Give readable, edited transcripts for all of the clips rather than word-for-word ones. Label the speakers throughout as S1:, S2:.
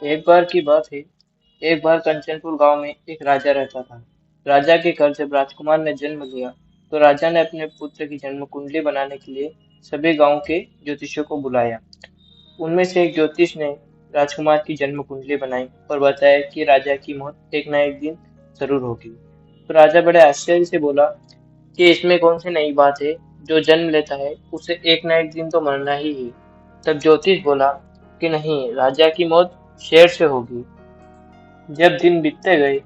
S1: एक बार की बात है। एक बार कंचनपुर गांव में एक राजा रहता था। राजा के घर जब राजकुमार ने जन्म लिया तो राजा ने अपने पुत्र की जन्म कुंडली बनाने के लिए सभी गांव के ज्योतिषियों को बुलाया। उनमें से एक ज्योतिष ने राजकुमार की जन्म कुंडली बनाई और बताया कि राजा की मौत एक न एक दिन जरूर होगी। तो राजा बड़े आश्चर्य से बोला कि इसमें कौन सी नई बात है। जो जन्म लेता है उसे एक न एक दिन तो मरना ही है। तब ज्योतिष बोला कि नहीं, राजा की मौत शेर से होगी। जब दिन बीतते गए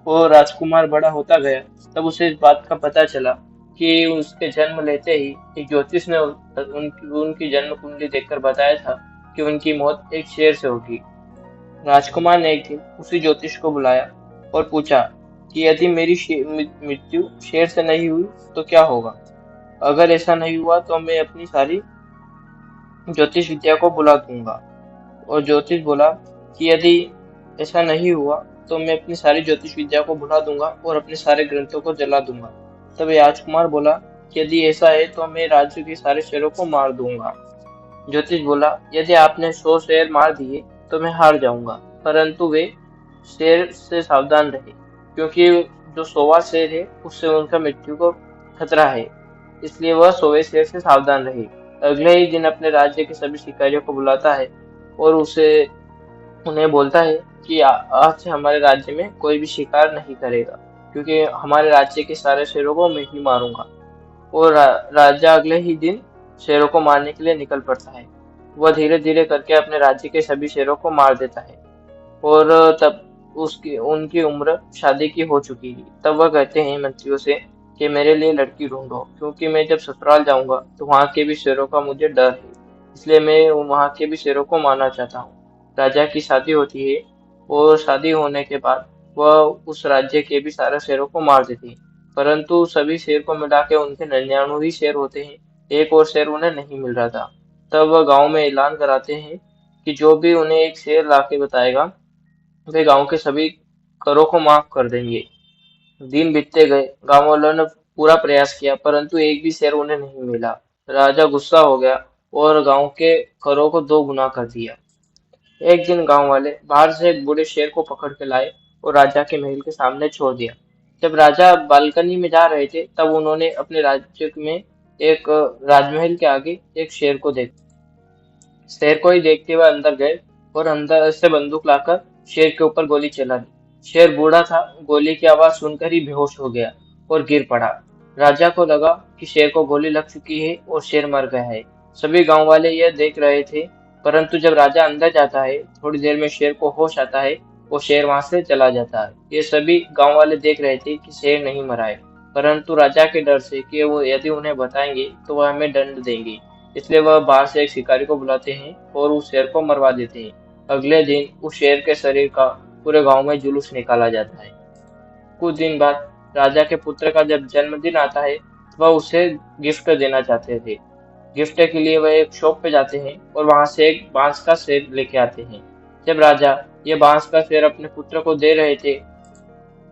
S1: और राजकुमार बड़ा होता गया, तब उसे इस बात का पता चला कि उसके जन्म लेते ही एक ज्योतिष ने उनकी जन्म कुंडली देखकर बताया था कि उनकी मौत एक शेर से होगी। राजकुमार ने एक दिन उसी ज्योतिष को बुलाया और पूछा कि यदि मेरी मृत्यु शेर से नहीं हुई तो क्या होगा। अगर ऐसा नहीं हुआ तो मैं अपनी सारी ज्योतिष विद्या को बुला दूंगा। और ज्योतिष बोला कि यदि ऐसा नहीं हुआ तो मैं अपनी सारी ज्योतिष विद्या को भुला दूंगा और अपने सारे ग्रंथों को जला दूंगा। तब राजकुमार बोला कि यदि ऐसा है तो मैं राज्य के सारे शेरों को मार दूंगा। ज्योतिष बोला यदि आपने 100 शेर मार दिए तो मैं हार जाऊंगा, परंतु वे शेर से सावधान रहे, क्योंकि जो 100वां शेर है उससे उनका मृत्यु को खतरा है, इसलिए वह 100वें शेर से सावधान रहे। अगले ही दिन अपने राज्य के सभी शिकारियों को बुलाता है और उन्हें बोलता है कि आज से हमारे राज्य में कोई भी शिकार नहीं करेगा, क्योंकि हमारे राज्य के सारे शेरों को मैं ही मारूंगा। और राजा अगले ही दिन शेरों को मारने के लिए निकल पड़ता है। वह धीरे धीरे करके अपने राज्य के सभी शेरों को मार देता है। और तब उसकी उनकी उम्र शादी की हो चुकी थी। तब वह कहते हैं मंत्रियों से कि मेरे लिए लड़की ढूंढो, क्योंकि मैं जब ससुराल जाऊंगा तो वहाँ के भी शेरों का मुझे डर है, इसलिए मैं वहाँ के भी शेरों को मारना चाहता हूँ। राजा की शादी होती है और शादी होने के बाद वह उस राज्य के भी सारे शेरों को मार देते हैं, परंतु सभी शेर को मिला के उनके 99 ही शेर होते हैं। एक और शेर उन्हें नहीं मिल रहा था। तब वह गांव में ऐलान कराते हैं कि जो भी उन्हें एक शेर लाके बताएगा वे गांव के सभी करों को माफ कर देंगे। दिन बीतते गए, गांव वालों ने पूरा प्रयास किया, परंतु एक भी शेर उन्हें नहीं मिला। राजा गुस्सा हो गया और गांव के करों को 2 गुना कर दिया। एक दिन गांव वाले बाहर से एक बूढ़े शेर को पकड़ के लाए और राजा के महल के सामने छोड़ दिया। जब राजा बालकनी में जा रहे थे, तब उन्होंने अपने राज्य में एक राजमहल के आगे एक शेर को देखा। शेर को ही देखते हुए अंदर गए और अंदर से बंदूक लाकर शेर के ऊपर गोली चला दी। शेर बूढ़ा था, गोली की आवाज सुनकर ही बेहोश हो गया और गिर पड़ा। राजा को लगा कि शेर को गोली लग चुकी है और शेर मर गया है। सभी गांव वाले यह देख रहे थे, परंतु जब राजा अंदर जाता है, थोड़ी देर में शेर को होश आता है और शेर वहां से चला जाता है। ये सभी गांव वाले देख रहे थे कि शेर नहीं मरा है, परंतु राजा के डर से कि वो यदि उन्हें बताएंगे तो वह हमें दंड देंगे, इसलिए वह बाहर से एक शिकारी को बुलाते हैं और उस शेर को मरवा देते हैं। अगले दिन उस शेर के शरीर का पूरे गांव में जुलूस निकाला जाता है। कुछ दिन बाद राजा के पुत्र का जब जन्मदिन आता है, वह उसे गिफ्ट देना चाहते थे। गिफ्ट के लिए वह एक शॉप पे जाते हैं और वहां से एक बांस का सेर लेके आते हैं। जब राजा ये बांस का सेर अपने पुत्र को दे रहे थे,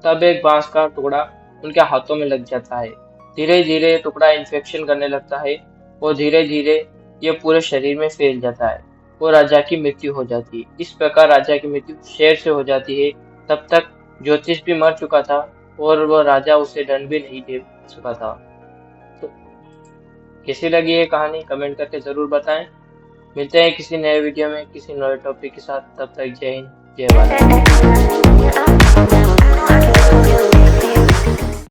S1: तब एक बांस का टुकड़ा उनके हाथों में लग जाता है। धीरे धीरे टुकड़ा इन्फेक्शन करने लगता है और धीरे धीरे ये पूरे शरीर में फैल जाता है और राजा की मृत्यु हो जाती है। इस प्रकार राजा की मृत्यु शेर से हो जाती है। तब तक ज्योतिष भी मर चुका था और वह राजा उसे दंड भी नहीं दे चुका था। तो कैसी लगी ये कहानी कमेंट करके जरूर बताएं। मिलते हैं किसी नए वीडियो में किसी नए टॉपिक के साथ। तब तक जय हिंद, जय भारत।